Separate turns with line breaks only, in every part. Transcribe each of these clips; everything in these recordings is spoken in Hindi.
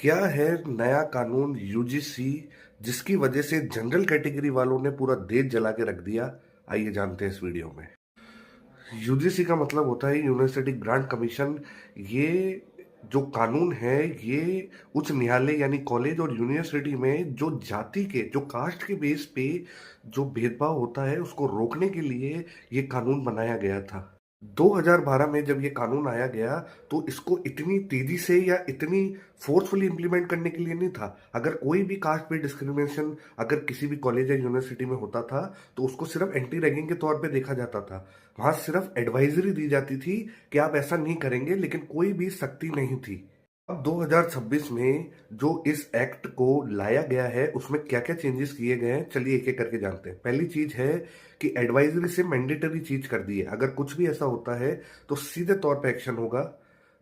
क्या है नया कानून यूजीसी जिसकी वजह से जनरल कैटेगरी वालों ने पूरा देश जला के रख दिया? आइए जानते हैं इस वीडियो में। यूजीसी का मतलब होता है यूनिवर्सिटी ग्रांट कमीशन। ये जो कानून है ये उच्च न्यायालय यानी कॉलेज और यूनिवर्सिटी में जो जाति के जो कास्ट के बेस पे जो भेदभाव होता है उसको रोकने के लिए ये कानून बनाया गया था। 2012 में जब ये कानून आया गया तो इसको इतनी तेजी से या इतनी फोर्सफुली इम्प्लीमेंट करने के लिए नहीं था। अगर कोई भी कास्ट पे डिस्क्रिमिनेशन अगर किसी भी कॉलेज या यूनिवर्सिटी में होता था तो उसको सिर्फ एंटी रैगिंग के तौर पे देखा जाता था। वहां सिर्फ एडवाइजरी दी जाती थी कि आप ऐसा नहीं करेंगे, लेकिन कोई भी सख्ती नहीं थी। अब 2026 में जो इस एक्ट को लाया गया है उसमें क्या क्या चेंजेस किए गए हैं, चलिए एक एक करके जानते हैं। पहली चीज है कि एडवाइजरी से मैंडेटरी चीज कर दी है। अगर कुछ भी ऐसा होता है तो सीधे तौर पे एक्शन होगा।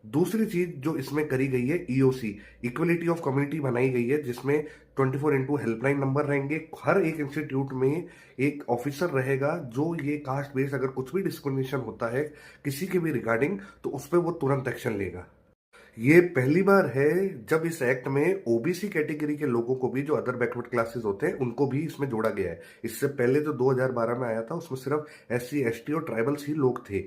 दूसरी चीज जो इसमें करी गई है, ईओसी इक्वलिटी ऑफ कम्युनिटी बनाई गई है, जिसमें 24x हेल्पलाइन नंबर रहेंगे। हर एक इंस्टीट्यूट में एक ऑफिसर रहेगा जो ये कास्ट बेस्ड अगर कुछ भी डिस्क्रिमिनेशन होता है किसी के भी रिगार्डिंग तो उस पर वो तुरंत एक्शन लेगा। ये पहली बार है जब इस एक्ट में ओबीसी कैटेगरी के लोगों को भी, जो अदर बैकवर्ड क्लासेस होते हैं, उनको भी इसमें जोड़ा गया है। इससे पहले जो 2012 में आया था उसमें सिर्फ एससी एसटी और ट्राइबल्स ही लोग थे।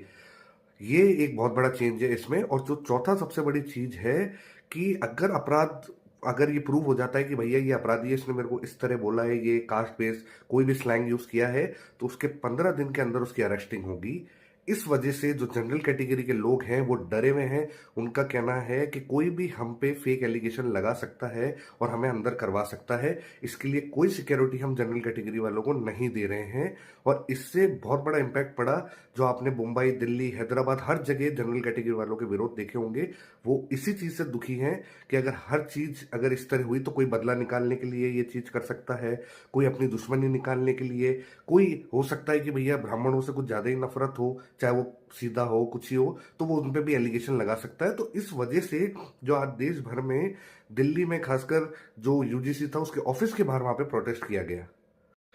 ये एक बहुत बड़ा चेंज है इसमें। और जो चौथा सबसे बड़ी चीज है कि अगर ये प्रूव हो जाता है कि भैया ये अपराधी है, इसने मेरे को इस तरह बोला है, ये कास्ट बेस्ड कोई भी स्लैंग यूज किया है, तो उसके 15 दिन के अंदर उसकी अरेस्टिंग होगी। इस वजह से जो जनरल कैटेगरी के लोग हैं वो डरे हुए हैं। उनका कहना है कि कोई भी हम पे फेक एलिगेशन लगा सकता है और हमें अंदर करवा सकता है। इसके लिए कोई सिक्योरिटी हम जनरल कैटेगरी वालों को नहीं दे रहे हैं। और इससे बहुत बड़ा इम्पैक्ट पड़ा। जो आपने मुंबई, दिल्ली, हैदराबाद हर जगह जनरल कैटेगरी वालों के विरोध देखे होंगे, वो इसी चीज से दुखी हैं कि अगर हर चीज अगर इस तरह हुई तो कोई बदला निकालने के लिए ये चीज कर सकता है, कोई अपनी दुश्मनी निकालने के लिए, कोई हो सकता है कि भैया ब्राह्मणों से कुछ ज्यादा ही नफरत हो, चाहे वो सीधा हो कुछ ही हो, तो वो उन पे भी एलिगेशन लगा सकता है। तो इस वजह से जो आज देश भर में, दिल्ली में खासकर जो यूजीसी था उसके ऑफिस के बाहर वहां पे प्रोटेस्ट किया गया।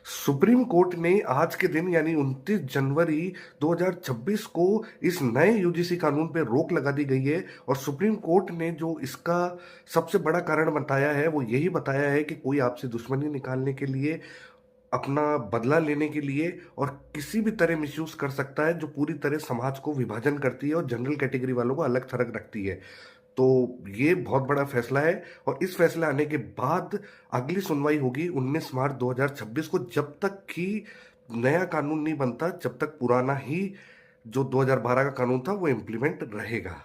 सुप्रीम कोर्ट ने आज के दिन यानी 29 जनवरी 2026 को इस नए यूजीसी कानून पे रोक लगा दी गई है। और सुप्रीम कोर्ट ने जो इसका सबसे बड़ा कारण बताया है वो यही बताया है कि कोई आपसे दुश्मनी निकालने के लिए, अपना बदला लेने के लिए और किसी भी तरह मिसयूज कर सकता है, जो पूरी तरह समाज को विभाजन करती है और जनरल कैटेगरी वालों को अलग थलग रखती है। तो ये बहुत बड़ा फैसला है। और इस फैसले आने के बाद अगली सुनवाई होगी 19 मार्च 2026 को। जब तक कि नया कानून नहीं बनता जब तक पुराना ही जो 2012 का कानून था वो इम्प्लीमेंट रहेगा।